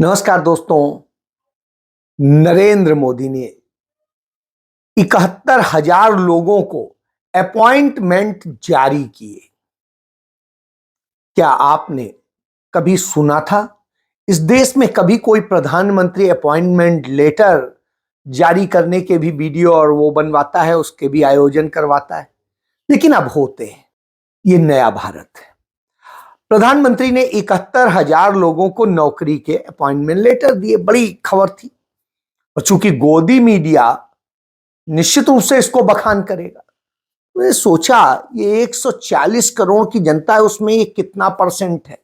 नमस्कार दोस्तों। नरेंद्र मोदी ने 71,000 लोगों को अपॉइंटमेंट जारी किए। क्या आपने कभी सुना था इस देश में कभी कोई प्रधानमंत्री अपॉइंटमेंट लेटर जारी करने के भी वीडियो और वो बनवाता है, उसके भी आयोजन करवाता है? लेकिन अब होते हैं। ये नया भारत है। प्रधानमंत्री ने 71,000 लोगों को नौकरी के अपॉइंटमेंट लेटर दिए। बड़ी खबर थी और चूंकि गोदी मीडिया निश्चित रूप से इसको बखान करेगा, मैंने सोचा ये 140 करोड़ की जनता है, उसमें ये कितना परसेंट है,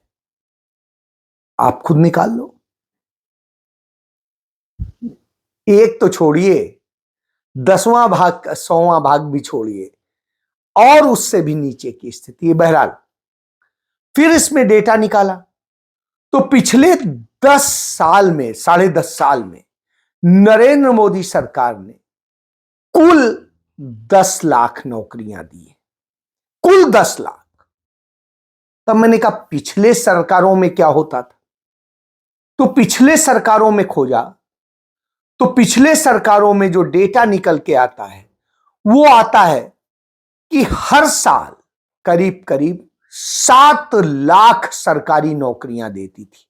आप खुद निकाल लो। एक तो छोड़िए, 10वां भाग 100वां भाग भी छोड़िए, और उससे भी नीचे की स्थिति है। बहरहाल फिर इसमें डेटा निकाला तो पिछले 10 साल में, 10.5 साल में नरेंद्र मोदी सरकार ने कुल 10 लाख नौकरियां दी है। कुल 10 लाख। तब मैंने कहा पिछले सरकारों में क्या होता था, तो पिछले सरकारों में खोजा तो पिछले सरकारों में जो डेटा निकल के आता है वो आता है कि हर साल करीब करीब 7 लाख सरकारी नौकरियां देती थी।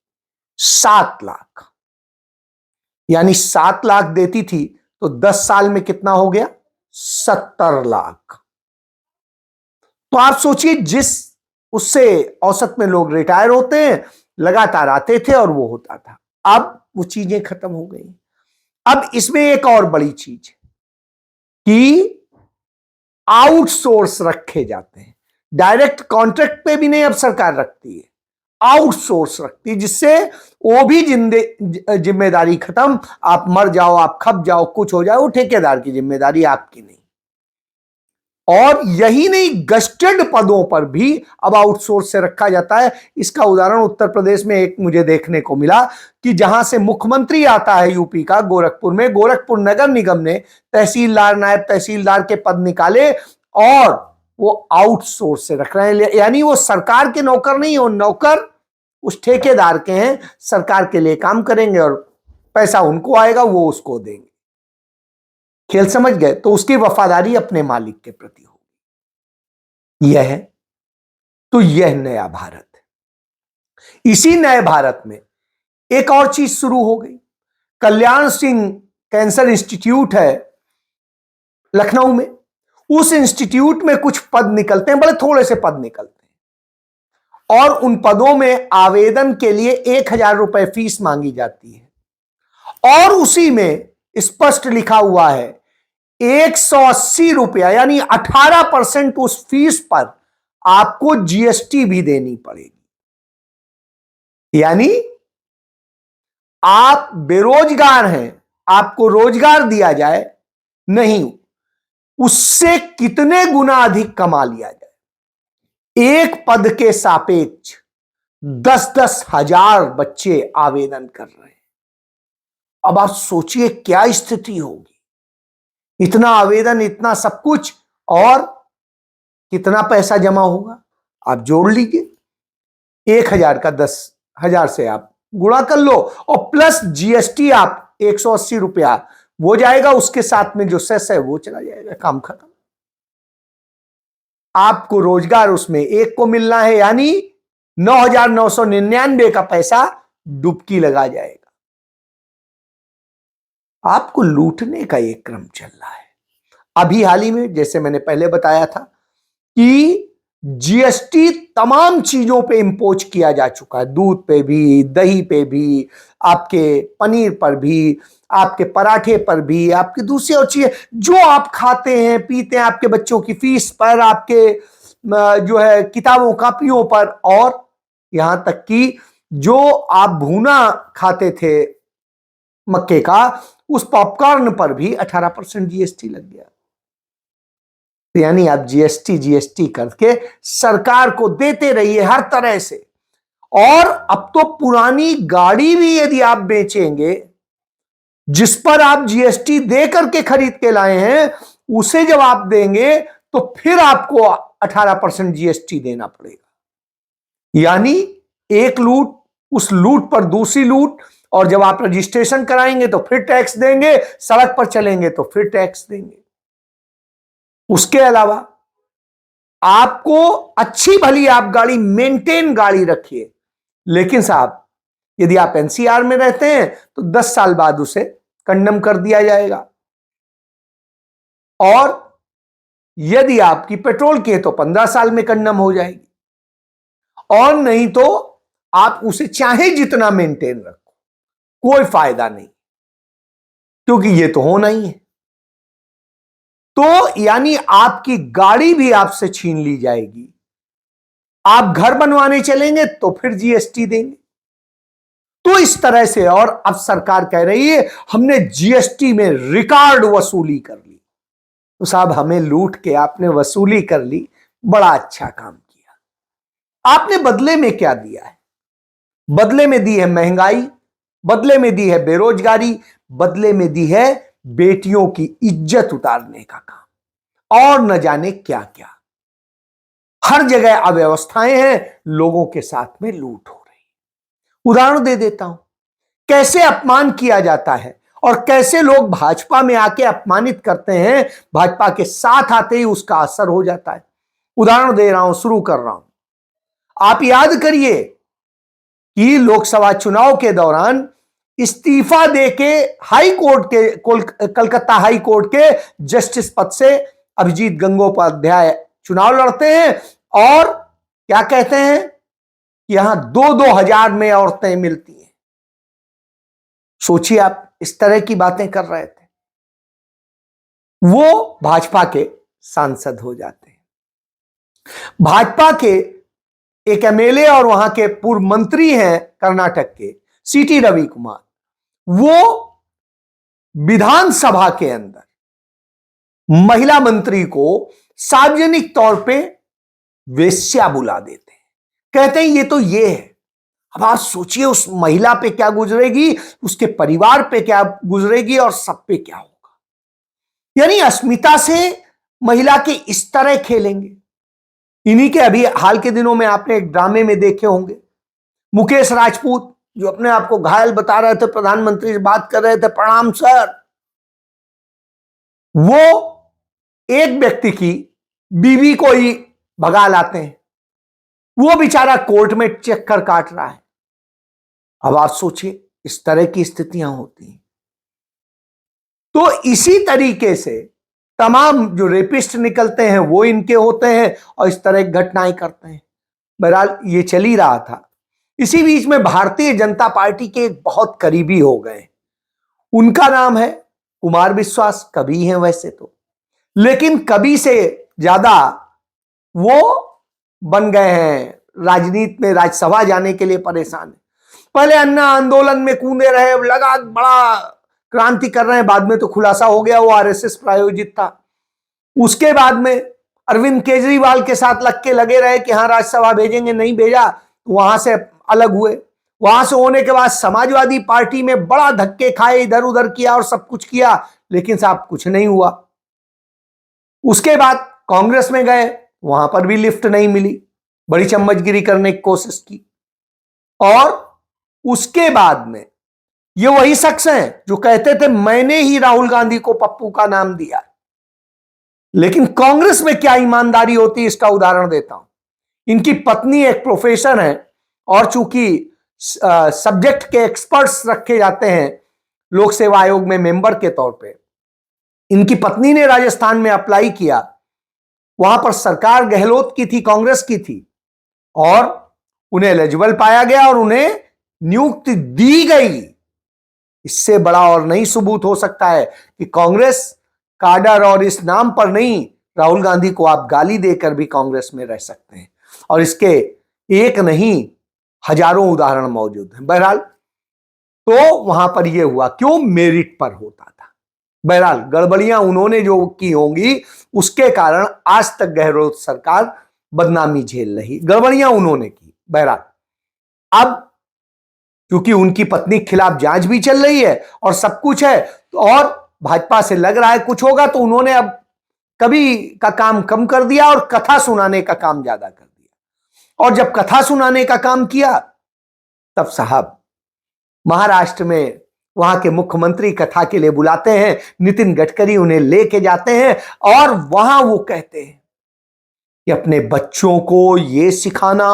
7 लाख, यानी 7 लाख देती थी तो 10 साल में कितना हो गया? 70 लाख। तो आप सोचिए, जिस उससे औसत में लोग रिटायर होते हैं, लगातार आते थे और वो होता था। अब वो चीजें खत्म हो गई। अब इसमें एक और बड़ी चीज कि आउटसोर्स रखे जाते हैं। डायरेक्ट कॉन्ट्रैक्ट पे भी नहीं अब सरकार रखती है, आउटसोर्स रखती है, जिससे वो भी जिम्मेदारी खत्म। आप मर जाओ, आप खप जाओ, कुछ हो जाए, वो ठेकेदार की जिम्मेदारी, आपकी नहीं। और यही नहीं, गस्टेड पदों पर भी अब आउटसोर्स से रखा जाता है। इसका उदाहरण उत्तर प्रदेश में एक मुझे देखने को मिला कि जहां से मुख्यमंत्री आता है यूपी का, गोरखपुर में, गोरखपुर नगर निगम ने तहसीलदार, नायब तहसीलदार के पद निकाले और वो आउटसोर्स से रख रहे हैं। यानी वो सरकार के नौकर नहीं, वो नौकर उस ठेकेदार के हैं, सरकार के लिए काम करेंगे और पैसा उनको आएगा, वो उसको देंगे। खेल समझ गए? तो उसकी वफादारी अपने मालिक के प्रति होगी। यह है, तो यह नया भारत है। इसी नए भारत में एक और चीज शुरू हो गई। कल्याण सिंह कैंसर इंस्टीट्यूट है लखनऊ में। उस इंस्टीट्यूट में कुछ पद निकलते हैं, बड़े थोड़े से पद निकलते हैं, और उन पदों में आवेदन के लिए 1,000 रुपए फीस मांगी जाती है। और उसी में स्पष्ट लिखा हुआ है 180 रुपया, यानी 18% उस फीस पर आपको जीएसटी भी देनी पड़ेगी। यानी आप बेरोजगार हैं, आपको रोजगार दिया जाए, नहीं, उससे कितने गुना अधिक कमा लिया जाए। एक पद के सापेक्ष 10-10 हजार बच्चे आवेदन कर रहे हैं। अब आप सोचिए क्या स्थिति होगी। इतना आवेदन, इतना सब कुछ, और कितना पैसा जमा होगा आप जोड़ लीजिए। 1,000 का 10,000 से आप गुणा कर लो, और प्लस जीएसटी आप 180 रुपया वो जाएगा, उसके साथ में जो सेस है वो चला जाएगा, काम खत्म। आपको रोजगार उसमें एक को मिलना है, यानी 9,999 का पैसा डुबकी लगा जाएगा। आपको लूटने का एक क्रम चल रहा है। अभी हाल ही में, जैसे मैंने पहले बताया था, कि जीएसटी तमाम चीजों पे इंपोज किया जा चुका है। दूध पे भी, दही पे भी, आपके पनीर पर भी, आपके पराठे पर भी, आपकी दूसरी और चीजें जो आप खाते हैं पीते हैं, आपके बच्चों की फीस पर, आपके जो है किताबों कापियों पर, और यहां तक कि जो आप भूना खाते थे मक्के का, उस पॉपकॉर्न पर भी 18% जीएसटी लग गया। यानी आप जीएसटी करके सरकार को देते रहिए हर तरह से। और अब तो पुरानी गाड़ी भी यदि आप बेचेंगे, जिस पर आप जीएसटी दे करके खरीद के लाए हैं, उसे जब आप देंगे तो फिर आपको 18% जीएसटी देना पड़ेगा। यानी एक लूट, उस लूट पर दूसरी लूट, और जब आप रजिस्ट्रेशन कराएंगे तो फिर टैक्स देंगे, सड़क पर चलेंगे तो फिर टैक्स देंगे। उसके अलावा आपको अच्छी भली आप गाड़ी मेंटेन गाड़ी रखिए, लेकिन साहब यदि आप एनसीआर में रहते हैं तो 10 साल बाद उसे कंडम कर दिया जाएगा, और यदि आपकी पेट्रोल की है तो 15 साल में कंडम हो जाएगी, और नहीं तो आप उसे चाहे जितना मेंटेन रखो, कोई फायदा नहीं, क्योंकि ये तो होना ही है। तो यानी आपकी गाड़ी भी आपसे छीन ली जाएगी, आप घर बनवाने चलेंगे तो फिर जीएसटी देंगे। तो इस तरह से, और अब सरकार कह रही है हमने जीएसटी में रिकॉर्ड वसूली कर ली। तो साहब हमें लूट के आपने वसूली कर ली, बड़ा अच्छा काम किया। आपने बदले में क्या दिया है? बदले में दी है महंगाई, बदले में दी है बेरोजगारी, बदले में दी है बेटियों की इज्जत उतारने का काम, और न जाने क्या क्या। हर जगह अव्यवस्थाएं हैं, लोगों के साथ में लूट हो रही। उदाहरण दे देता हूं, कैसे अपमान किया जाता है और कैसे लोग भाजपा में आके अपमानित करते हैं, भाजपा के साथ आते ही उसका असर हो जाता है। उदाहरण दे रहा हूं, शुरू कर रहा हूं। आप याद करिए कि लोकसभा चुनाव के दौरान इस्तीफा देके हाई कोर्ट के कलकत्ता हाई कोर्ट के जस्टिस पद से अभिजीत गंगोपाध्याय चुनाव लड़ते हैं, और क्या कहते हैं कि यहां 2-2 हजार में औरतें मिलती हैं। सोचिए आप, इस तरह की बातें कर रहे थे, वो भाजपा के सांसद हो जाते हैं। भाजपा के एक एमएलए और वहां के पूर्व मंत्री हैं कर्नाटक के सीटी रवि कुमार, वो विधानसभा के अंदर महिला मंत्री को सार्वजनिक तौर पे वेश्या बुला देते हैं, कहते हैं ये तो ये है। अब आप सोचिए उस महिला पे क्या गुजरेगी, उसके परिवार पे क्या गुजरेगी, और सब पे क्या होगा। यानी अस्मिता से महिला के इस तरह खेलेंगे। इन्हीं के अभी हाल के दिनों में आपने एक ड्रामे में देखे होंगे, मुकेश राजपूत जो अपने आप को घायल बता रहे थे, प्रधानमंत्री से बात कर रहे थे, प्रणाम सर, वो एक व्यक्ति की बीवी को ही भगा लाते हैं, वो बेचारा कोर्ट में चक्कर काट रहा है। अब आप सोचिए इस तरह की स्थितियां होती हैं। तो इसी तरीके से तमाम जो रेपिस्ट निकलते हैं वो इनके होते हैं, और इस तरह की घटनाएं करते हैं। बहरहाल ये चल ही रहा था। इसी बीच में भारतीय जनता पार्टी के एक बहुत करीबी हो गए, उनका नाम है कुमार विश्वास। कवि हैं वैसे तो, लेकिन कवि से ज्यादा वो बन गए हैं राजनीति में, राज्यसभा जाने के लिए परेशान है। पहले अन्ना आंदोलन में कूदे रहे, लगा बड़ा क्रांति कर रहे हैं, बाद में तो खुलासा हो गया वो आरएसएस प्रायोजित था। उसके बाद में अरविंद केजरीवाल के साथ लगे रहे कि हाँ राज्यसभा भेजेंगे, नहीं भेजा, वहां से अलग हुए। वहां से होने के बाद समाजवादी पार्टी में बड़ा धक्के खाए, इधर उधर किया और सब कुछ किया, लेकिन साहब कुछ नहीं हुआ। उसके बाद कांग्रेस में गए, वहां पर भी लिफ्ट नहीं मिली, बड़ी चम्मचगिरी करने की कोशिश की। और उसके बाद में ये वही शख्स हैं जो कहते थे मैंने ही राहुल गांधी को पप्पू का नाम दिया। लेकिन कांग्रेस में क्या ईमानदारी होती है इसका उदाहरण देता हूं। इनकी पत्नी एक प्रोफेसर है, और चूंकि सब्जेक्ट के एक्सपर्ट्स रखे जाते हैं लोक सेवा आयोग में मेंबर के तौर पे, इनकी पत्नी ने राजस्थान में अप्लाई किया। वहां पर सरकार गहलोत की थी, कांग्रेस की थी, और उन्हें एलिजिबल पाया गया और उन्हें नियुक्ति दी गई। इससे बड़ा और नहीं सबूत हो सकता है कि कांग्रेस काडर, और इस नाम पर नहीं, राहुल गांधी को आप गाली देकर भी कांग्रेस में रह सकते हैं। और इसके एक नहीं हजारों उदाहरण मौजूद हैं। बहरहाल तो वहां पर यह हुआ क्यों, मेरिट पर होता था। बहरहाल गड़बड़ियां उन्होंने जो की होंगी उसके कारण आज तक गहलोत सरकार बदनामी झेल रही, गड़बड़ियां उन्होंने की। बहरहाल अब क्योंकि उनकी पत्नी के खिलाफ जांच भी चल रही है और सब कुछ है, और भाजपा से लग रहा है कुछ होगा, तो उन्होंने अब कवि का काम कम कर दिया और कथा सुनाने का काम ज्यादा कर दिया। और जब कथा सुनाने का काम किया तब साहब महाराष्ट्र में वहां के मुख्यमंत्री कथा के लिए बुलाते हैं, नितिन गडकरी उन्हें लेके जाते हैं और वहां वो कहते हैं कि अपने बच्चों को ये सिखाना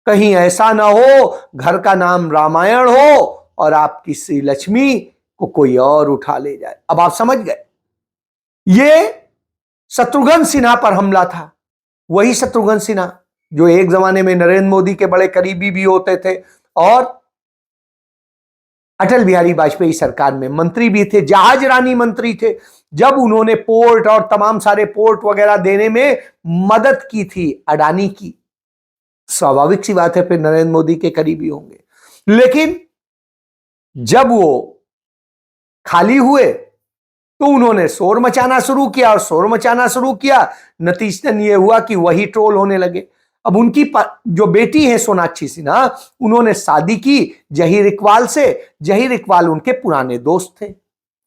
कहीं ऐसा ना हो घर का नाम रामायण हो और आपकी श्री लक्ष्मी को कोई और उठा ले जाए। अब आप समझ गए, ये शत्रुघ्न सिन्हा पर हमला था। वही शत्रुघ्न सिन्हा जो एक जमाने में नरेंद्र मोदी के बड़े करीबी भी होते थे और अटल बिहारी वाजपेयी सरकार में मंत्री भी थे, जहाज रानी मंत्री थे। जब उन्होंने पोर्ट और तमाम सारे पोर्ट वगैरह देने में मदद की थी अडानी की, स्वाभाविक सी बात है फिर नरेंद्र मोदी के करीबी होंगे। लेकिन जब वो खाली हुए तो उन्होंने शोर मचाना शुरू किया और शोर मचाना शुरू किया, नतीजतन ये हुआ कि वही ट्रोल होने लगे। अब उनकी जो बेटी है सोनाक्षी सिन्हा, उन्होंने शादी की जहीर इकबाल से। जहीर इकबाल उनके पुराने दोस्त थे,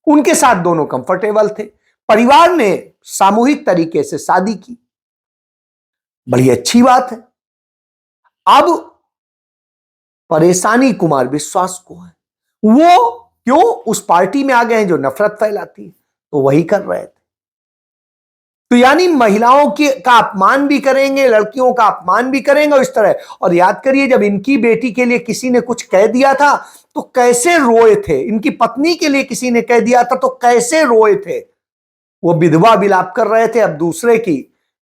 उनके साथ दोनों कंफर्टेबल थे। परिवार ने सामूहिक तरीके से शादी की, बड़ी अच्छी बात है। अब परेशानी कुमार विश्वास को है, वो क्यों उस पार्टी में आ गए हैं जो नफरत फैलाती है, तो वही कर रहे थे। तो यानी महिलाओं का अपमान भी करेंगे, लड़कियों का अपमान भी करेंगे और इस तरह। और याद करिए जब इनकी बेटी के लिए किसी ने कुछ कह दिया था तो कैसे रोए थे, इनकी पत्नी के लिए किसी ने कह दिया था तो कैसे रोए थे, वो विधवा विलाप कर रहे थे। अब दूसरे की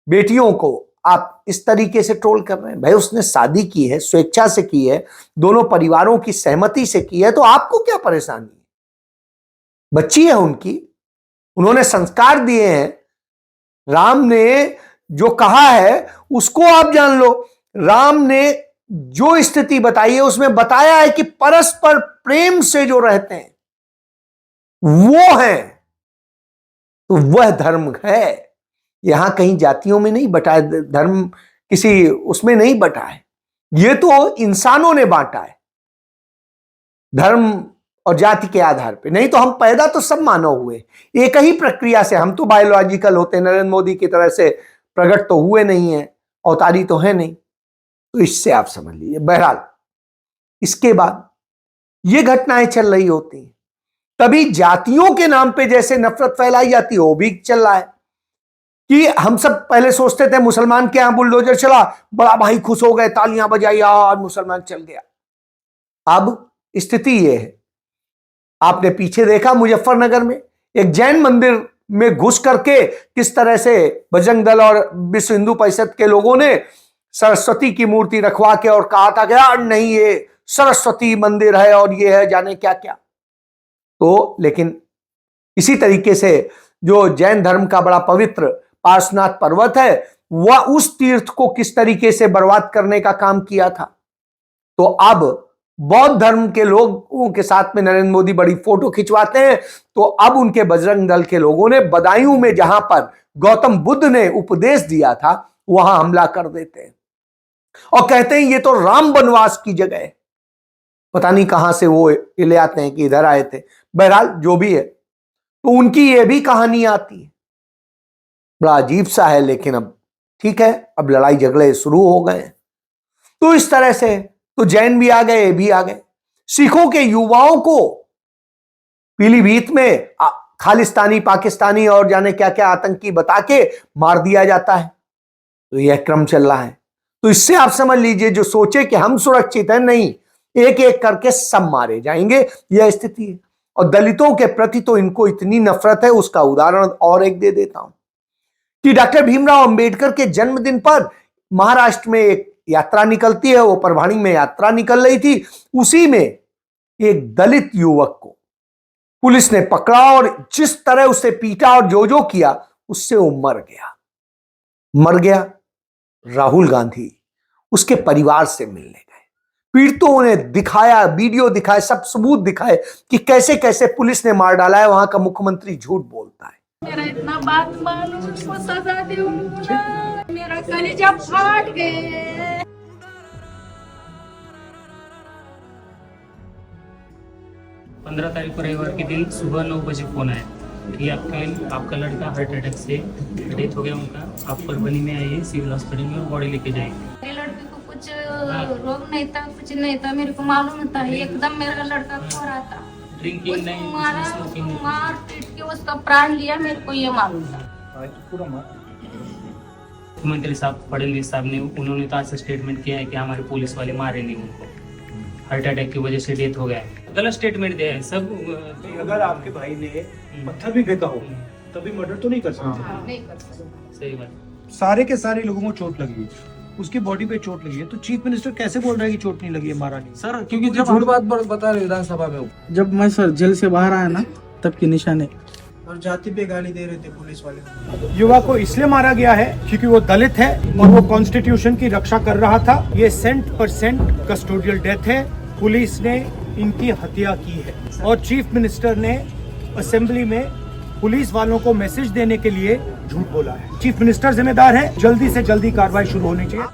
बेटियों को आप इस तरीके से ट्रोल कर रहे हैं। भाई उसने शादी की है, स्वेच्छा से की है, दोनों परिवारों की सहमति से की है, तो आपको क्या परेशानी है? बच्ची है उनकी, उन्होंने संस्कार दिए हैं। राम ने जो कहा है उसको आप जान लो। राम ने जो स्थिति बताई है उसमें बताया है कि परस्पर प्रेम से जो रहते हैं वो है, तो वह धर्म है। यहां कहीं जातियों में नहीं बटा है धर्म, किसी उसमें नहीं बटा है, ये तो इंसानों ने बांटा है धर्म और जाति के आधार पे। नहीं तो हम पैदा तो सब मानव हुए एक ही प्रक्रिया से, हम तो बायोलॉजिकल होते, नरेंद्र मोदी की तरह से प्रकट तो हुए नहीं है, अवतारी तो है नहीं। तो इससे आप समझ लीजिए। बहरहाल इसके बाद ये घटनाएं चल रही होती हैं, तभी जातियों के नाम पे जैसे नफरत फैलाई जाती है वो भी चल रहा है कि हम सब पहले सोचते थे मुसलमान के यहां बुलडोजर चला, बड़ा भाई खुश हो गए, तालियां बजाई, यार मुसलमान चल गया। अब स्थिति यह है, आपने पीछे देखा मुजफ्फरनगर में एक जैन मंदिर में घुस करके किस तरह से बजरंग दल और विश्व हिंदू परिषद के लोगों ने सरस्वती की मूर्ति रखवा के और कहा था कि यार नहीं ये सरस्वती मंदिर है और ये है जाने क्या क्या। तो लेकिन इसी तरीके से जो जैन धर्म का बड़ा पवित्र पार्श्वनाथ पर्वत है, वह उस तीर्थ को किस तरीके से बर्बाद करने का काम किया था। तो अब बौद्ध धर्म के लोगों के साथ में नरेंद्र मोदी बड़ी फोटो खिंचवाते हैं, तो अब उनके बजरंग दल के लोगों ने बदायूं में जहां पर गौतम बुद्ध ने उपदेश दिया था वहां हमला कर देते हैं और कहते हैं ये तो राम वनवास की जगह है। पता नहीं कहां से वो ले आते हैं कि इधर आए थे। बहरहाल जो भी है, तो उनकी ये भी कहानी आती है, बड़ा अजीब सा है। लेकिन अब ठीक है, अब लड़ाई झगड़े शुरू हो गए। तो इस तरह से तो जैन भी आ गए, ये भी आ गए। सिखों के युवाओं को पीलीभीत में खालिस्तानी, पाकिस्तानी और जाने क्या क्या आतंकी बता के मार दिया जाता है। तो यह क्रम चल रहा है। तो इससे आप समझ लीजिए जो सोचे कि हम सुरक्षित हैं, नहीं, एक एक करके सब मारे जाएंगे, यह स्थिति है। और दलितों के प्रति तो इनको इतनी नफरत है, उसका उदाहरण और एक दे देता हूं कि डॉक्टर भीमराव अंबेडकर के जन्मदिन पर महाराष्ट्र में एक यात्रा निकलती है। वो परभणी में यात्रा निकल रही थी, उसी में एक दलित युवक को पुलिस ने पकड़ा और जिस तरह उसे पीटा और जो जो किया उससे वो मर गया। राहुल गांधी उसके परिवार से मिलने गए, पीड़ितों ने दिखाया, वीडियो दिखाए, सब सबूत दिखाए कि कैसे कैसे पुलिस ने मार डाला है। वहां का मुख्यमंत्री झूठ बोलता है। मेरा इतना बात मानो, उसको सजा दूंगा, मेरा कलेजा फाट गए। 15 तारीख को रविवार के दिन सुबह 9 बजे फोन आया कि आपका लड़का हार्ट अटैक से डेथ हो गया उनका, आप परभणी में आइए सिविल हॉस्पिटल में और बॉडी लेके जाएंगे। मेरी लड़की को कुछ रोग नहीं था, कुछ नहीं था, मेरे को मालूम था। एकदम मेरा लड़का खो रहा था, ड्रिंकिंग नहीं, मारा, स्मोकिंग नहीं। मार पीट के उसका प्राण लिया, मेरे को ये मालूम था। मुख्यमंत्री साहब फडणवीस साहब ने, उन्होंने तो ऐसा स्टेटमेंट किया है कि हमारे पुलिस वाले मारे नहीं उनको, हार्ट अटैक की वजह से डेथ हो गया है। गलत स्टेटमेंट दिया है सब। अगर आपके भाई ने पत्थर भी फेंका हो तभी मर्डर तो नहीं कर सकते। नहीं कर सकते। सही बात। सारे के सारे लोगों को चोट लगी है, उसकी बॉडी पे चोट लगी है, तो चीफ मिनिस्टर कैसे बोल रहा है कि चोट नहीं लगी है, मारा नहीं? सर क्योंकि जब झूठ बात बता रहे विधानसभा में, जब मैं सर जेल से बाहर आया ना तब की निशाने, और जाति पे गाली दे रहे थे पुलिस वाले। युवा को इसलिए मारा गया है क्योंकि वो दलित है और वो कॉन्स्टिट्यूशन की रक्षा कर रहा था। ये 100% कस्टोडियल डेथ है, पुलिस ने इनकी हत्या की है। और चीफ मिनिस्टर ने असेंबली में पुलिस वालों को मैसेज देने के लिए झूठ बोला है। चीफ मिनिस्टर जिम्मेदार है, जल्दी से जल्दी कार्रवाई शुरू होनी चाहिए।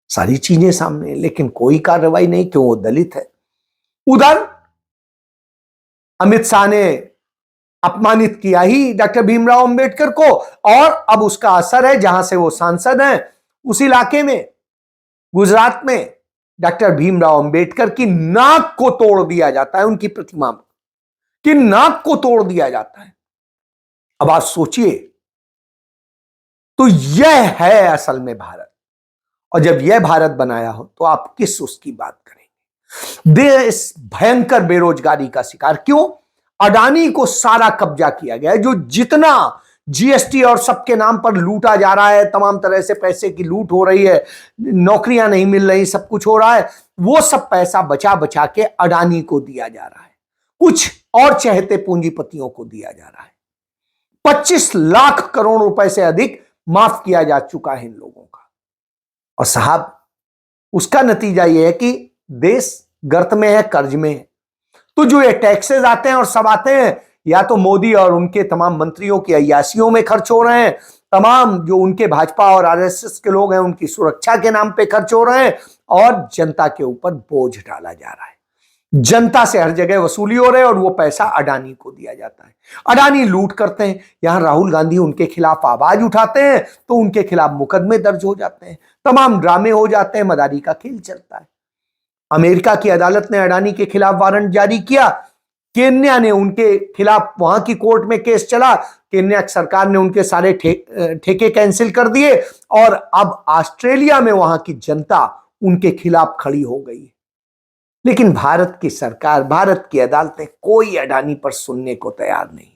सारी चीजें सामने, लेकिन कोई कार्रवाई नहीं, क्यों? वो दलित है। उधर अमित शाह ने अपमानित किया ही डॉक्टर भीमराव अंबेडकर को, और अब उसका असर है, जहां से वो सांसद हैं उस इलाके में, गुजरात में, डॉक्टर भीमराव अंबेडकर की नाक को तोड़ दिया जाता है, उनकी प्रतिमा की नाक को तोड़ दिया जाता है। अब आप सोचिए, तो यह है असल में भारत। और जब यह भारत बनाया हो तो आप किस उसकी बात करेंगे? देश भयंकर बेरोजगारी का शिकार। क्यों? अडानी को सारा कब्जा किया गया है। जो जितना जीएसटी और सबके नाम पर लूटा जा रहा है, तमाम तरह से पैसे की लूट हो रही है, नौकरियां नहीं मिल रही, सब कुछ हो रहा है, वो सब पैसा बचा बचा के अडानी को दिया जा रहा है, कुछ और चहेते पूंजीपतियों को दिया जा रहा है। 25 लाख करोड़ रुपए से अधिक माफ किया जा चुका है इन लोगों का। और साहब, उसका नतीजा यह है कि देश गर्त में है, कर्ज में है। तो जो ये टैक्सेस आते हैं और सब आते हैं, या तो मोदी और उनके तमाम मंत्रियों की अय्यासियों में खर्च हो रहे हैं, तमाम जो उनके भाजपा और आरएसएस के लोग हैं उनकी सुरक्षा के नाम पे खर्च हो रहे हैं, और जनता के ऊपर बोझ डाला जा रहा है। जनता से हर जगह वसूली हो रही है और वो पैसा अडानी को दिया जाता है। अडानी लूट करते हैं, यहां राहुल गांधी उनके खिलाफ आवाज उठाते हैं तो उनके खिलाफ मुकदमे दर्ज हो जाते हैं, तमाम ड्रामे हो जाते हैं, मदारी का खेल चलता है। अमेरिका की अदालत ने अडानी के खिलाफ वारंट जारी किया, केन्या ने उनके खिलाफ, वहां की कोर्ट में केस चला, केन्या सरकार ने उनके सारे ठेके कैंसिल कर दिए, और अब ऑस्ट्रेलिया में वहां की जनता उनके खिलाफ खड़ी हो गई। लेकिन भारत की सरकार, भारत की अदालतें कोई अडानी पर सुनने को तैयार नहीं।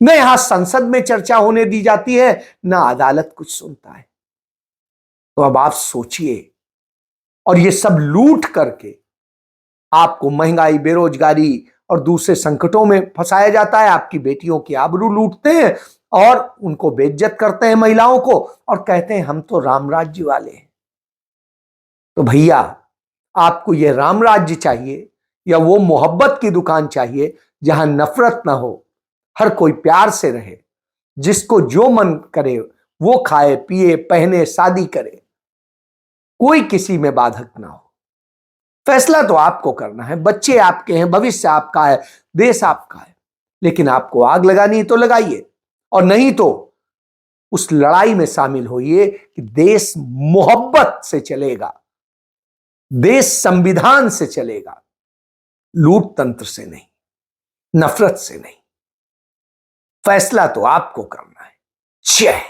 न यहां संसद में चर्चा होने दी जाती है, न अदालत कुछ सुनता है। तो अब आप सोचिए, और ये सब लूट करके आपको महंगाई, बेरोजगारी और दूसरे संकटों में फंसाया जाता है। आपकी बेटियों की आबरू लूटते हैं और उनको बेइज्जत करते हैं, महिलाओं को, और कहते हैं हम तो राम राज्य वाले हैं। तो भैया, आपको यह राम राज्य चाहिए या वो मोहब्बत की दुकान चाहिए जहां नफरत ना हो, हर कोई प्यार से रहे, जिसको जो मन करे वो खाए, पिए, पहने, शादी करे, कोई किसी में बाधक ना हो? फैसला तो आपको करना है। बच्चे आपके हैं, भविष्य आपका है, देश आपका है। लेकिन आपको आग लगानी है तो लगाइए, और नहीं तो उस लड़ाई में शामिल होइए कि देश मोहब्बत से चलेगा, देश संविधान से चलेगा, लूट तंत्र से नहीं, नफरत से नहीं। फैसला तो आपको करना है। जय